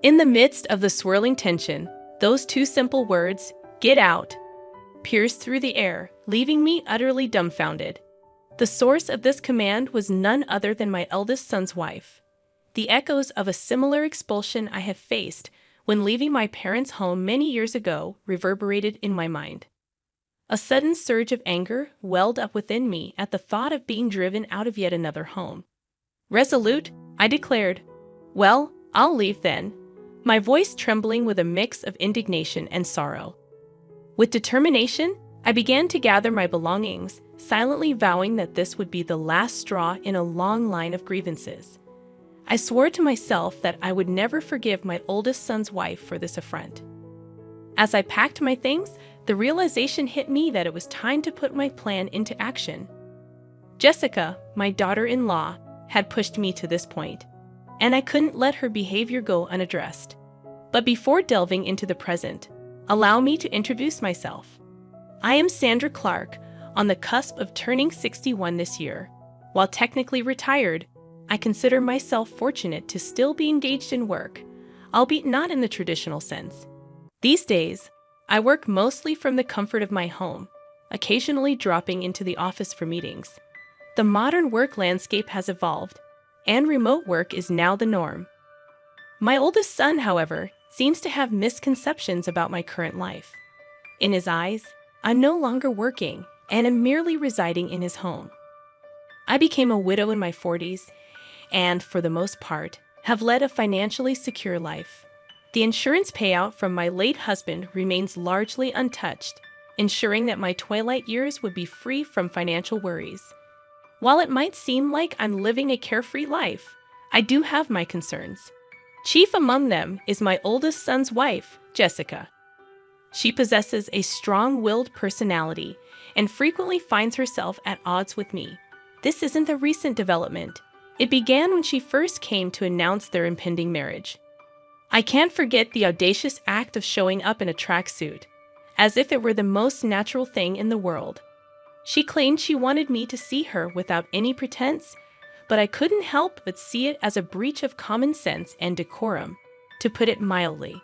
In the midst of the swirling tension, those two simple words, "Get out," pierced through the air, leaving me utterly dumbfounded. The source of this command was none other than my eldest son's wife. The echoes of a similar expulsion I have faced when leaving my parents' home many years ago reverberated in my mind. A sudden surge of anger welled up within me at the thought of being driven out of yet another home. Resolute, I declared, "Well, I'll leave then," my voice trembling with a mix of indignation and sorrow. With determination, I began to gather my belongings, silently vowing that this would be the last straw in a long line of grievances. I swore to myself that I would never forgive my oldest son's wife for this affront. As I packed my things, the realization hit me that it was time to put my plan into action. Jessica, my daughter-in-law, had pushed me to this point, and I couldn't let her behavior go unaddressed. But before delving into the present, allow me to introduce myself. I am Sandra Clark, on the cusp of turning 61 this year. While technically retired, I consider myself fortunate to still be engaged in work, albeit not in the traditional sense. These days, I work mostly from the comfort of my home, occasionally dropping into the office for meetings. The modern work landscape has evolved, and remote work is now the norm. My oldest son, however, seems to have misconceptions about my current life. In his eyes, I'm no longer working and am merely residing in his home. I became a widow in my 40s and, for the most part, have led a financially secure life. The insurance payout from my late husband remains largely untouched, ensuring that my twilight years would be free from financial worries. While it might seem like I'm living a carefree life, I do have my concerns. Chief among them is my oldest son's wife, Jessica. She possesses a strong-willed personality and frequently finds herself at odds with me. This isn't a recent development. It began when she first came to announce their impending marriage. I can't forget the audacious act of showing up in a tracksuit, as if it were the most natural thing in the world. She claimed she wanted me to see her without any pretense, but I couldn't help but see it as a breach of common sense and decorum, to put it mildly.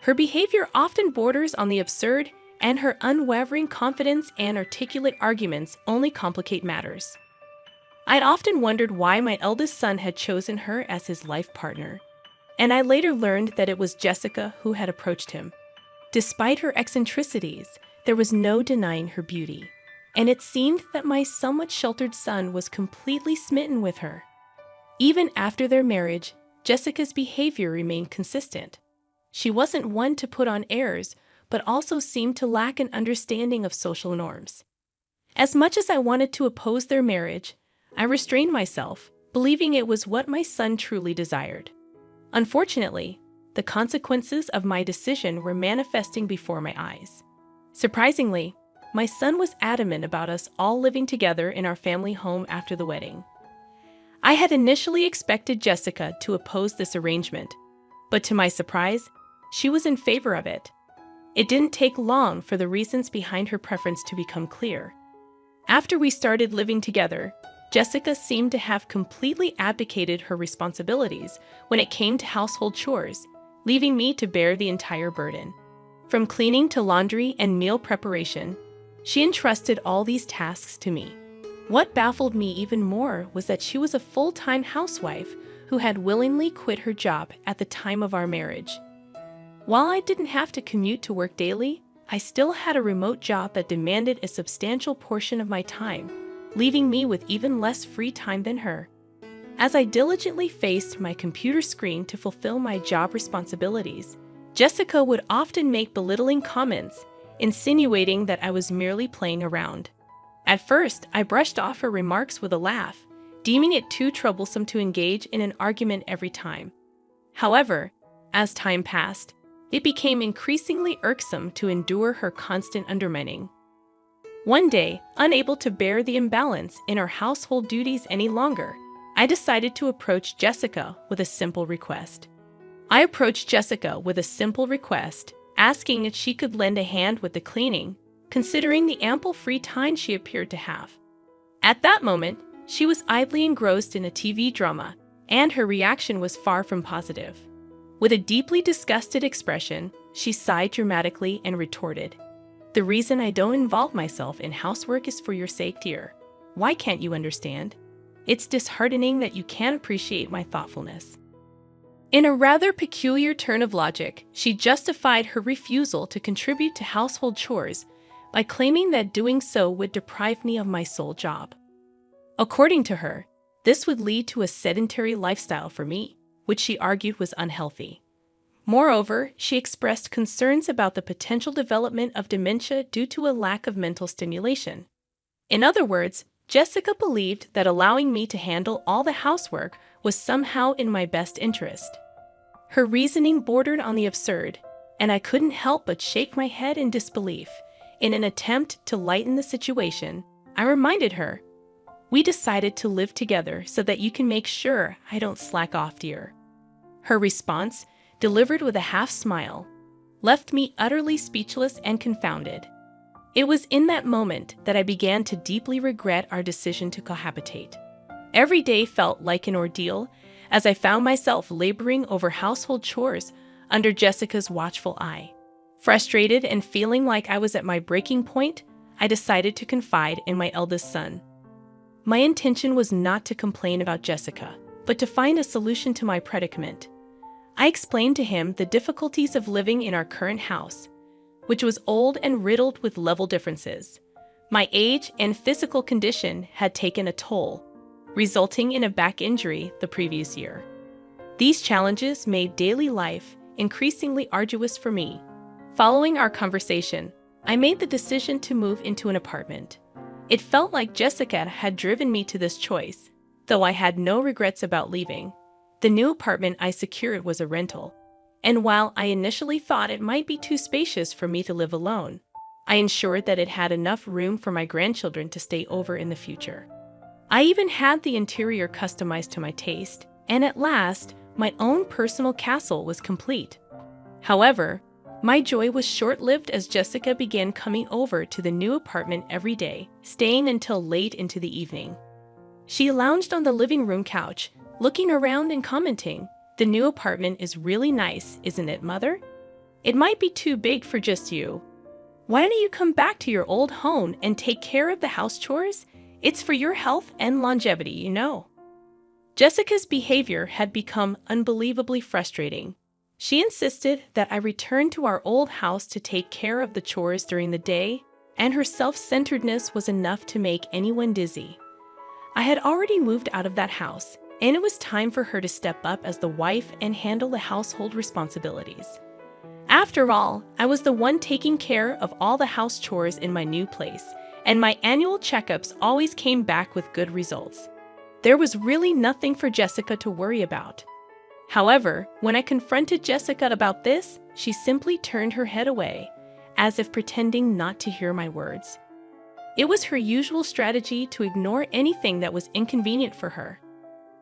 Her behavior often borders on the absurd, and her unwavering confidence and articulate arguments only complicate matters. I'd often wondered why my eldest son had chosen her as his life partner, and I later learned that it was Jessica who had approached him. Despite her eccentricities, there was no denying her beauty, and it seemed that my somewhat sheltered son was completely smitten with her. Even after their marriage, Jessica's behavior remained consistent. She wasn't one to put on airs, but also seemed to lack an understanding of social norms. As much as I wanted to oppose their marriage, I restrained myself, believing it was what my son truly desired. Unfortunately, the consequences of my decision were manifesting before my eyes. Surprisingly, my son was adamant about us all living together in our family home after the wedding. I had initially expected Jessica to oppose this arrangement, but to my surprise, she was in favor of it. It didn't take long for the reasons behind her preference to become clear. After we started living together, Jessica seemed to have completely abdicated her responsibilities when it came to household chores, leaving me to bear the entire burden. From cleaning to laundry and meal preparation, she entrusted all these tasks to me. What baffled me even more was that she was a full-time housewife who had willingly quit her job at the time of our marriage. While I didn't have to commute to work daily, I still had a remote job that demanded a substantial portion of my time, leaving me with even less free time than her. As I diligently faced my computer screen to fulfill my job responsibilities, Jessica would often make belittling comments, insinuating that I was merely playing around. At first, I brushed off her remarks with a laugh, deeming it too troublesome to engage in an argument every time. However, as time passed, it became increasingly irksome to endure her constant undermining. One day, unable to bear the imbalance in our household duties any longer, I decided to approach Jessica with a simple request. Asking if she could lend a hand with the cleaning, considering the ample free time she appeared to have. At that moment, she was idly engrossed in a TV drama, and her reaction was far from positive. With a deeply disgusted expression, she sighed dramatically and retorted, "The reason I don't involve myself in housework is for your sake, dear. Why can't you understand? It's disheartening that you can't appreciate my thoughtfulness." In a rather peculiar turn of logic, she justified her refusal to contribute to household chores by claiming that doing so would deprive me of my sole job. According to her, this would lead to a sedentary lifestyle for me, which she argued was unhealthy. Moreover, she expressed concerns about the potential development of dementia due to a lack of mental stimulation. In other words, Jessica believed that allowing me to handle all the housework was somehow in my best interest. Her reasoning bordered on the absurd, and I couldn't help but shake my head in disbelief. In an attempt to lighten the situation, I reminded her, "We decided to live together so that you can make sure I don't slack off, dear." Her response, delivered with a half smile, left me utterly speechless and confounded. It was in that moment that I began to deeply regret our decision to cohabitate. Every day felt like an ordeal, as I found myself laboring over household chores under Jessica's watchful eye. Frustrated and feeling like I was at my breaking point, I decided to confide in my eldest son. My intention was not to complain about Jessica, but to find a solution to my predicament. I explained to him the difficulties of living in our current house, which was old and riddled with level differences. My age and physical condition had taken a toll, resulting in a back injury the previous year. These challenges made daily life increasingly arduous for me. Following our conversation, I made the decision to move into an apartment. It felt like Jessica had driven me to this choice, though I had no regrets about leaving. The new apartment I secured was a rental, and while I initially thought it might be too spacious for me to live alone, I ensured that it had enough room for my grandchildren to stay over in the future. I even had the interior customized to my taste, and at last, my own personal castle was complete. However, my joy was short-lived as Jessica began coming over to the new apartment every day, staying until late into the evening. She lounged on the living room couch, looking around and commenting, "The new apartment is really nice, isn't it, Mother? It might be too big for just you. Why don't you come back to your old home and take care of the house chores? It's for your health and longevity, you know." Jessica's behavior had become unbelievably frustrating. She insisted that I return to our old house to take care of the chores during the day, and her self-centeredness was enough to make anyone dizzy. I had already moved out of that house, and it was time for her to step up as the wife and handle the household responsibilities. After all, I was the one taking care of all the house chores in my new place, and my annual checkups always came back with good results. There was really nothing for Jessica to worry about. However, when I confronted Jessica about this, she simply turned her head away, as if pretending not to hear my words. It was her usual strategy to ignore anything that was inconvenient for her.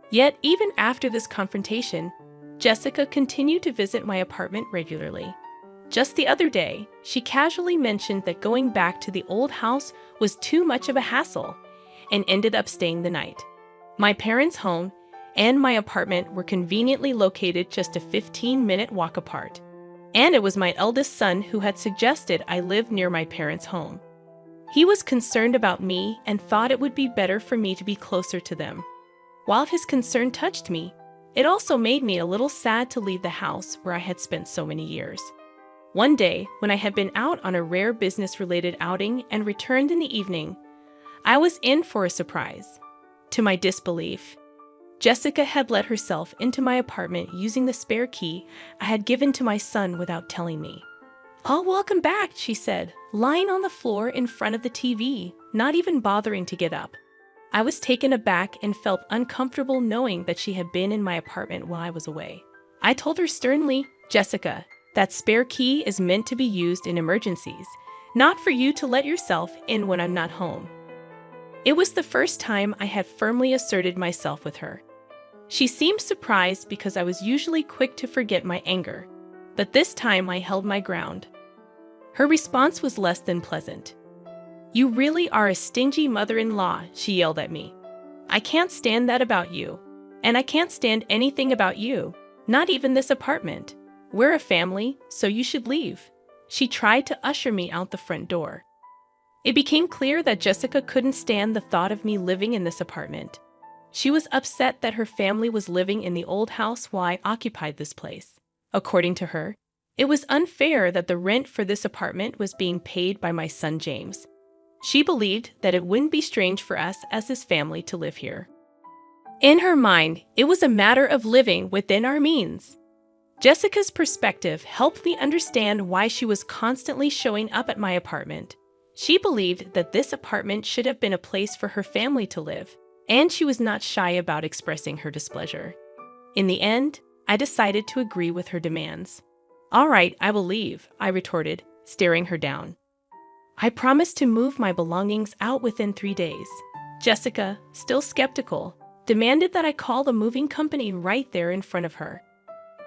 Yet, even after this confrontation, Jessica continued to visit my apartment regularly. Just the other day, she casually mentioned that going back to the old house was too much of a hassle and ended up staying the night. My parents' home and my apartment were conveniently located just a 15-minute walk apart, and it was my eldest son who had suggested I live near my parents' home. He was concerned about me and thought it would be better for me to be closer to them. While his concern touched me, it also made me a little sad to leave the house where I had spent so many years. One day, when I had been out on a rare business-related outing and returned in the evening, I was in for a surprise. To my disbelief, Jessica had let herself into my apartment using the spare key I had given to my son without telling me. "Oh, welcome back," she said, lying on the floor in front of the TV, not even bothering to get up. I was taken aback and felt uncomfortable knowing that she had been in my apartment while I was away. I told her sternly, "Jessica, that spare key is meant to be used in emergencies, not for you to let yourself in when I'm not home." It was the first time I had firmly asserted myself with her. She seemed surprised because I was usually quick to forget my anger, but this time I held my ground. Her response was less than pleasant. "You really are a stingy mother-in-law," she yelled at me. "I can't stand that about you, and I can't stand anything about you. Not even this apartment. We're a family, so you should leave. She tried to usher me out the front door. It became clear that Jessica couldn't stand the thought of me living in this apartment. She was upset that her family was living in the old house while I occupied this place. According to her, it was unfair that the rent for this apartment was being paid by my son James. She believed that it wouldn't be strange for us as his family to live here. In her mind, it was a matter of living within our means. Jessica's perspective helped me understand why she was constantly showing up at my apartment. She believed that this apartment should have been a place for her family to live, and she was not shy about expressing her displeasure. In the end, I decided to agree with her demands. "All right, I will leave," I retorted, staring her down. I promised to move my belongings out within 3 days. Jessica, still skeptical, demanded that I call the moving company right there in front of her.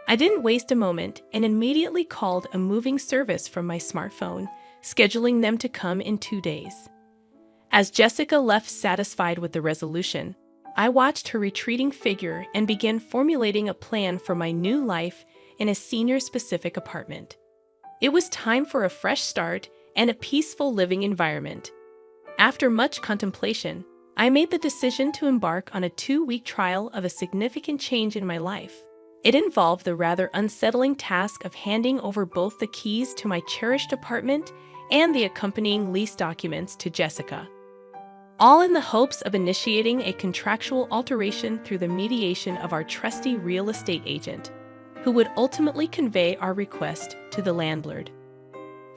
I didn't waste a moment and immediately called a moving service from my smartphone, scheduling them to come in 2 days. As Jessica left satisfied with the resolution, I watched her retreating figure and began formulating a plan for my new life in a senior-specific apartment. It was time for a fresh start and a peaceful living environment. After much contemplation, I made the decision to embark on a 2-week trial of a significant change in my life. It involved the rather unsettling task of handing over both the keys to my cherished apartment and the accompanying lease documents to Jessica, all in the hopes of initiating a contractual alteration through the mediation of our trusty real estate agent, who would ultimately convey our request to the landlord.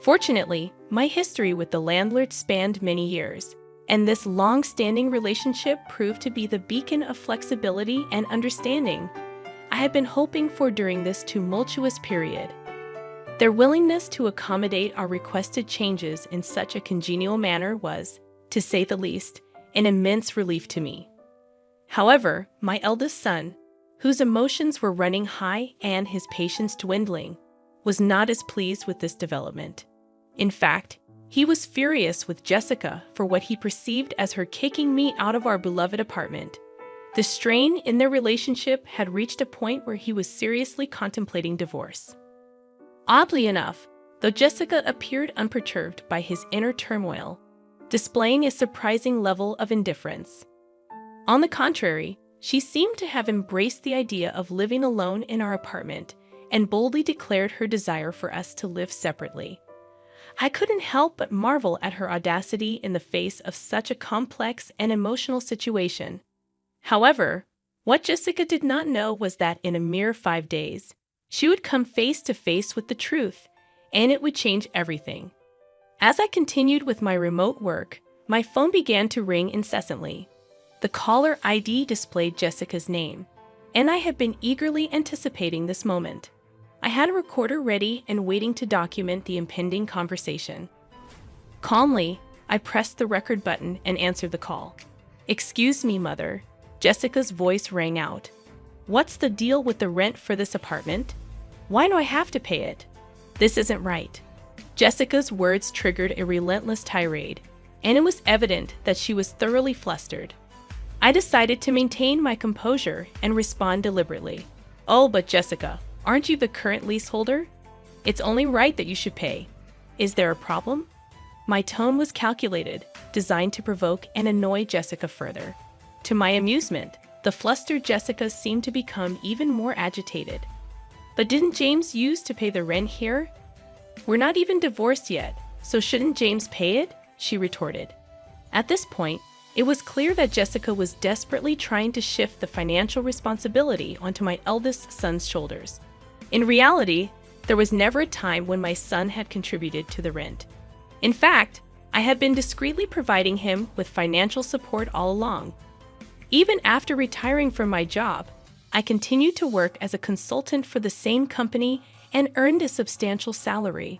Fortunately, my history with the landlord spanned many years, and this long-standing relationship proved to be the beacon of flexibility and understanding I had been hoping for during this tumultuous period. Their willingness to accommodate our requested changes in such a congenial manner was, to say the least, an immense relief to me. However, my eldest son, whose emotions were running high and his patience dwindling, was not as pleased with this development. In fact, he was furious with Jessica for what he perceived as her kicking me out of our beloved apartment. The strain in their relationship had reached a point where he was seriously contemplating divorce. Oddly enough, though Jessica appeared unperturbed by his inner turmoil, displaying a surprising level of indifference. On the contrary, she seemed to have embraced the idea of living alone in our apartment and boldly declared her desire for us to live separately. I couldn't help but marvel at her audacity in the face of such a complex and emotional situation. However, what Jessica did not know was that in a mere 5 days, she would come face to face with the truth, and it would change everything. As I continued with my remote work, my phone began to ring incessantly. The caller ID displayed Jessica's name, and I had been eagerly anticipating this moment. I had a recorder ready and waiting to document the impending conversation. Calmly, I pressed the record button and answered the call. "Excuse me, Mother," Jessica's voice rang out. "What's the deal with the rent for this apartment? Why do I have to pay it? This isn't right." Jessica's words triggered a relentless tirade, and it was evident that she was thoroughly flustered. I decided to maintain my composure and respond deliberately. "Oh, but Jessica, aren't you the current leaseholder? It's only right that you should pay. Is there a problem?" My tone was calculated, designed to provoke and annoy Jessica further. To my amusement, the flustered Jessica seemed to become even more agitated. "But didn't James use to pay the rent here? We're not even divorced yet, so shouldn't James pay it?" she retorted. At this point, it was clear that Jessica was desperately trying to shift the financial responsibility onto my eldest son's shoulders. In reality, there was never a time when my son had contributed to the rent. In fact, I had been discreetly providing him with financial support all along. Even after retiring from my job, I continued to work as a consultant for the same company and earned a substantial salary.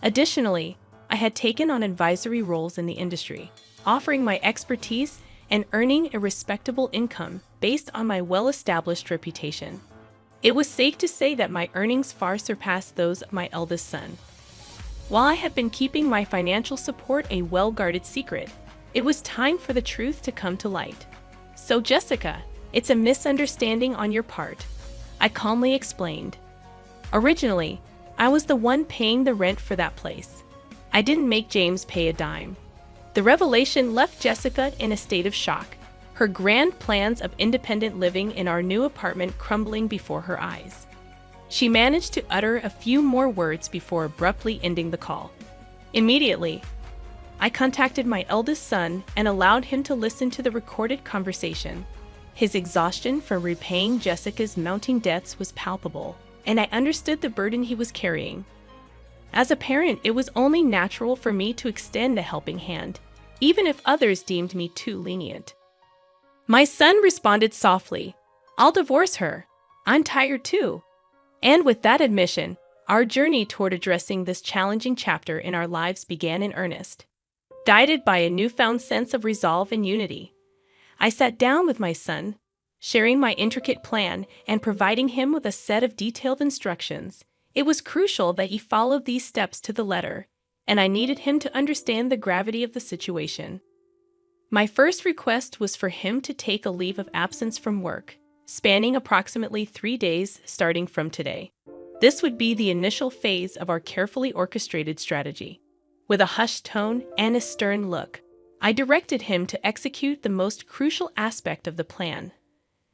Additionally, I had taken on advisory roles in the industry, offering my expertise and earning a respectable income based on my well-established reputation. It was safe to say that my earnings far surpassed those of my eldest son. While I had been keeping my financial support a well-guarded secret, it was time for the truth to come to light. "So Jessica, it's a misunderstanding on your part. I calmly explained. Originally, I was the one paying the rent for that place. I didn't make James pay a dime. The revelation left Jessica in a state of shock, her grand plans of independent living in our new apartment crumbling before her eyes. She managed to utter a few more words before abruptly ending the call. Immediately, I contacted my eldest son and allowed him to listen to the recorded conversation. His exhaustion from repaying Jessica's mounting debts was palpable, and I understood the burden he was carrying. As a parent, it was only natural for me to extend a helping hand, even if others deemed me too lenient. My son responded softly, "I'll divorce her. I'm tired too." And with that admission, our journey toward addressing this challenging chapter in our lives began in earnest. Guided by a newfound sense of resolve and unity, I sat down with my son, sharing my intricate plan and providing him with a set of detailed instructions. It was crucial that he followed these steps to the letter, and I needed him to understand the gravity of the situation. My first request was for him to take a leave of absence from work, spanning approximately 3 days starting from today. This would be the initial phase of our carefully orchestrated strategy. With a hushed tone and a stern look, I directed him to execute the most crucial aspect of the plan: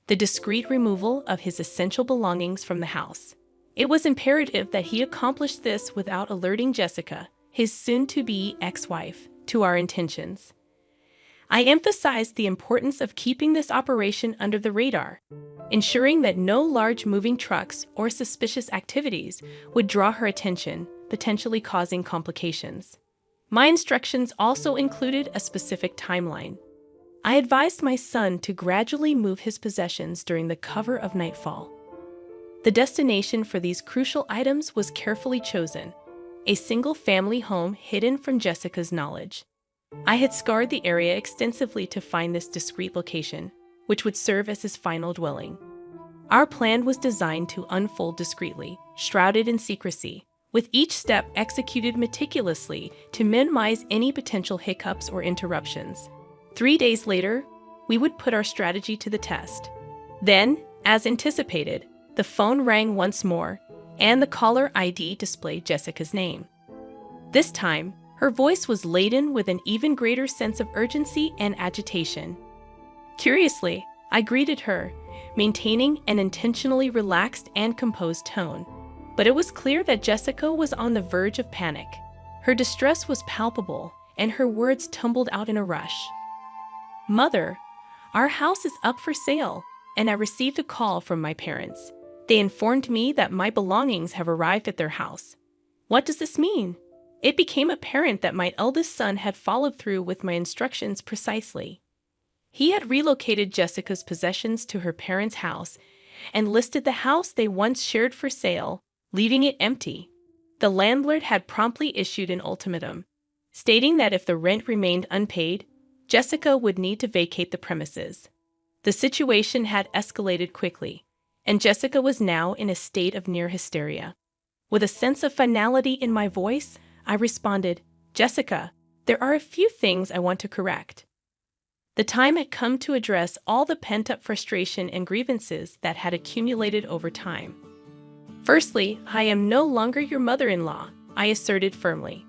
the discreet removal of his essential belongings from the house. It was imperative that he accomplish this without alerting Jessica, his soon-to-be ex-wife, to our intentions. I emphasized the importance of keeping this operation under the radar, ensuring that no large moving trucks or suspicious activities would draw her attention, potentially causing complications. My instructions also included a specific timeline. I advised my son to gradually move his possessions during the cover of nightfall. The destination for these crucial items was carefully chosen, a single-family home hidden from Jessica's knowledge. I had scoured the area extensively to find this discreet location, which would serve as his final dwelling. Our plan was designed to unfold discreetly, shrouded in secrecy, with each step executed meticulously to minimize any potential hiccups or interruptions. 3 days later, we would put our strategy to the test. Then, as anticipated, the phone rang once more, and the caller ID displayed Jessica's name. This time, her voice was laden with an even greater sense of urgency and agitation. Curiously, I greeted her, maintaining an intentionally relaxed and composed tone. But it was clear that Jessica was on the verge of panic. Her distress was palpable, and her words tumbled out in a rush. "Mother, our house is up for sale, and I received a call from my parents. They informed me that my belongings have arrived at their house. What does this mean?" It became apparent that my eldest son had followed through with my instructions precisely. He had relocated Jessica's possessions to her parents' house and listed the house they once shared for sale, leaving it empty. The landlord had promptly issued an ultimatum, stating that if the rent remained unpaid, Jessica would need to vacate the premises. The situation had escalated quickly, and Jessica was now in a state of near hysteria. With a sense of finality in my voice, I responded, "Jessica, there are a few things I want to correct." The time had come to address all the pent-up frustration and grievances that had accumulated over time. "Firstly, I am no longer your mother-in-law," I asserted firmly.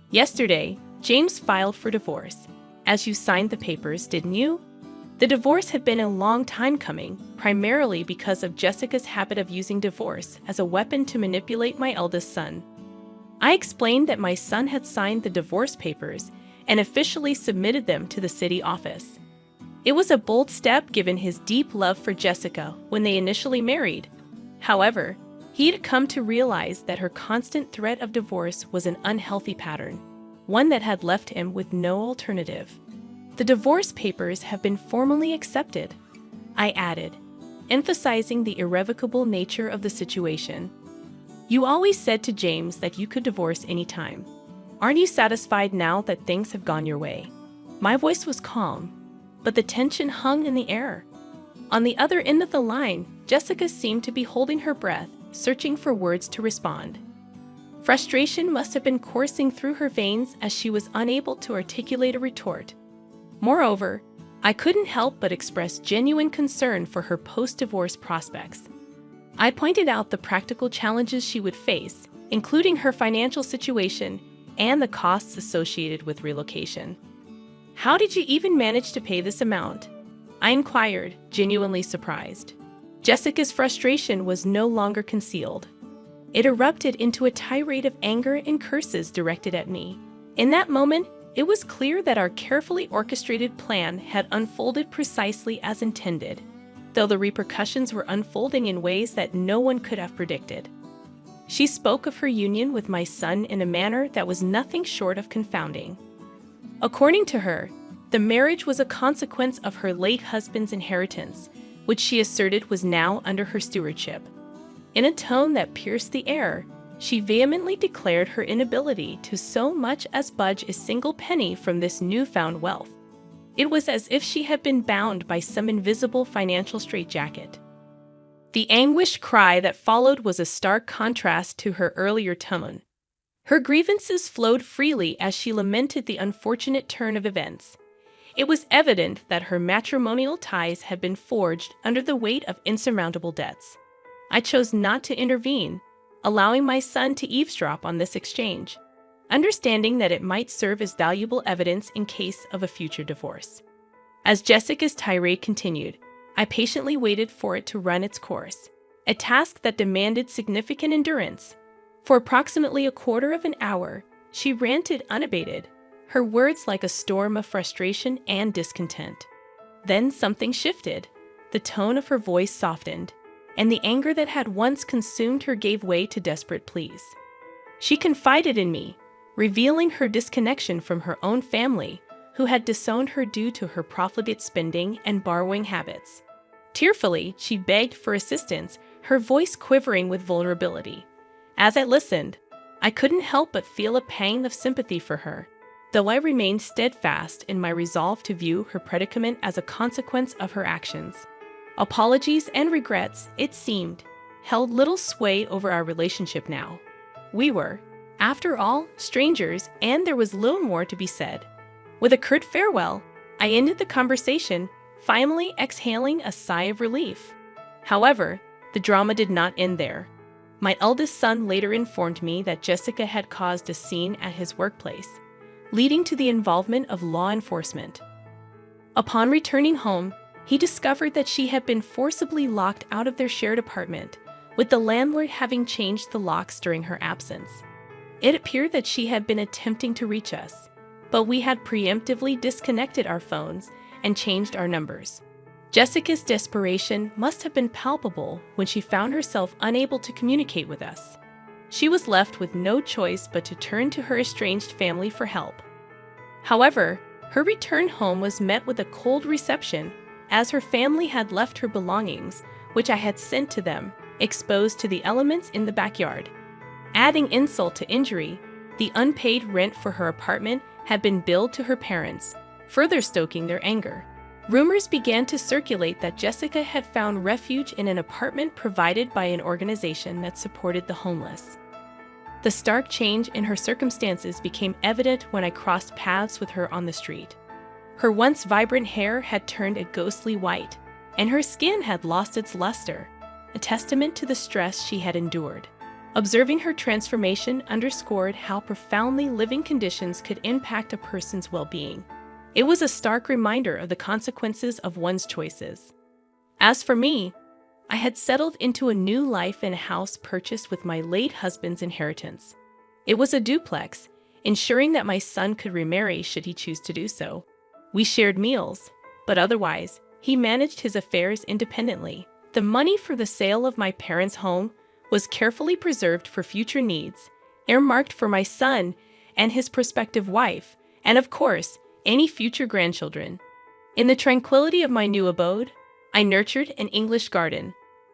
"Yesterday, James filed for divorce. As you signed the papers, didn't you?" The divorce had been a long time coming, primarily because of Jessica's habit of using divorce as a weapon to manipulate my eldest son. I explained that my son had signed the divorce papers and officially submitted them to the city office. It was a bold step given his deep love for Jessica when they initially married. However, he had come to realize that her constant threat of divorce was an unhealthy pattern, one that had left him with no alternative. "The divorce papers have been formally accepted," I added, emphasizing the irrevocable nature of the situation. "You always said to James that you could divorce any time. Aren't you satisfied now that things have gone your way?" My voice was calm, but the tension hung in the air. On the other end of the line, Jessica seemed to be holding her breath, searching for words to respond. Frustration must have been coursing through her veins as she was unable to articulate a retort. Moreover, I couldn't help but express genuine concern for her post-divorce prospects. I pointed out the practical challenges she would face, including her financial situation and the costs associated with relocation. "How did you even manage to pay this amount?" I inquired, genuinely surprised. Jessica's frustration was no longer concealed. It erupted into a tirade of anger and curses directed at me. In that moment, it was clear that our carefully orchestrated plan had unfolded precisely as intended, though the repercussions were unfolding in ways that no one could have predicted. She spoke of her union with my son in a manner that was nothing short of confounding. According to her, the marriage was a consequence of her late husband's inheritance, which she asserted was now under her stewardship. In a tone that pierced the air, she vehemently declared her inability to so much as budge a single penny from this newfound wealth. It was as if she had been bound by some invisible financial straitjacket. The anguished cry that followed was a stark contrast to her earlier tone. Her grievances flowed freely as she lamented the unfortunate turn of events. It was evident that her matrimonial ties had been forged under the weight of insurmountable debts. I chose not to intervene, allowing my son to eavesdrop on this exchange, understanding that it might serve as valuable evidence in case of a future divorce. As Jessica's tirade continued, I patiently waited for it to run its course, a task that demanded significant endurance. For approximately a quarter of an hour, she ranted unabated, her words like a storm of frustration and discontent. Then something shifted. The tone of her voice softened, and the anger that had once consumed her gave way to desperate pleas. She confided in me, revealing her disconnection from her own family, who had disowned her due to her profligate spending and borrowing habits. Tearfully, she begged for assistance, her voice quivering with vulnerability. As I listened, I couldn't help but feel a pang of sympathy for her, though I remained steadfast in my resolve to view her predicament as a consequence of her actions. Apologies and regrets, it seemed, held little sway over our relationship now. We were, after all, strangers, and there was little more to be said. With a curt farewell, I ended the conversation, finally exhaling a sigh of relief. However, the drama did not end there. My eldest son later informed me that Jessica had caused a scene at his workplace, leading to the involvement of law enforcement. Upon returning home, he discovered that she had been forcibly locked out of their shared apartment, with the landlord having changed the locks during her absence. It appeared that she had been attempting to reach us, but we had preemptively disconnected our phones and changed our numbers. Jessica's desperation must have been palpable when she found herself unable to communicate with us. She was left with no choice but to turn to her estranged family for help. However, her return home was met with a cold reception, as her family had left her belongings, which I had sent to them, exposed to the elements in the backyard. Adding insult to injury, the unpaid rent for her apartment had been billed to her parents, further stoking their anger. Rumors began to circulate that Jessica had found refuge in an apartment provided by an organization that supported the homeless. The stark change in her circumstances became evident when I crossed paths with her on the street. Her once vibrant hair had turned a ghostly white, and her skin had lost its luster, a testament to the stress she had endured. Observing her transformation underscored how profoundly living conditions could impact a person's well-being. It was a stark reminder of the consequences of one's choices. As for me, I had settled into a new life in a house purchased with my late husband's inheritance. It was a duplex, ensuring that my son could remarry should he choose to do so. We shared meals, but otherwise, he managed his affairs independently. The money for the sale of my parents' home was carefully preserved for future needs, earmarked for my son and his prospective wife, and of course, any future grandchildren. In the tranquility of my new abode, I nurtured an English garden,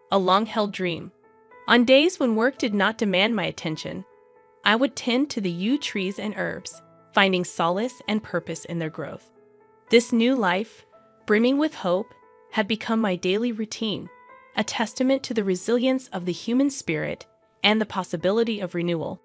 a long-held dream. On days when work did not demand my attention, I would tend to the yew trees and herbs, finding solace and purpose in their growth. This new life, brimming with hope, had become my daily routine, a testament to the resilience of the human spirit and the possibility of renewal.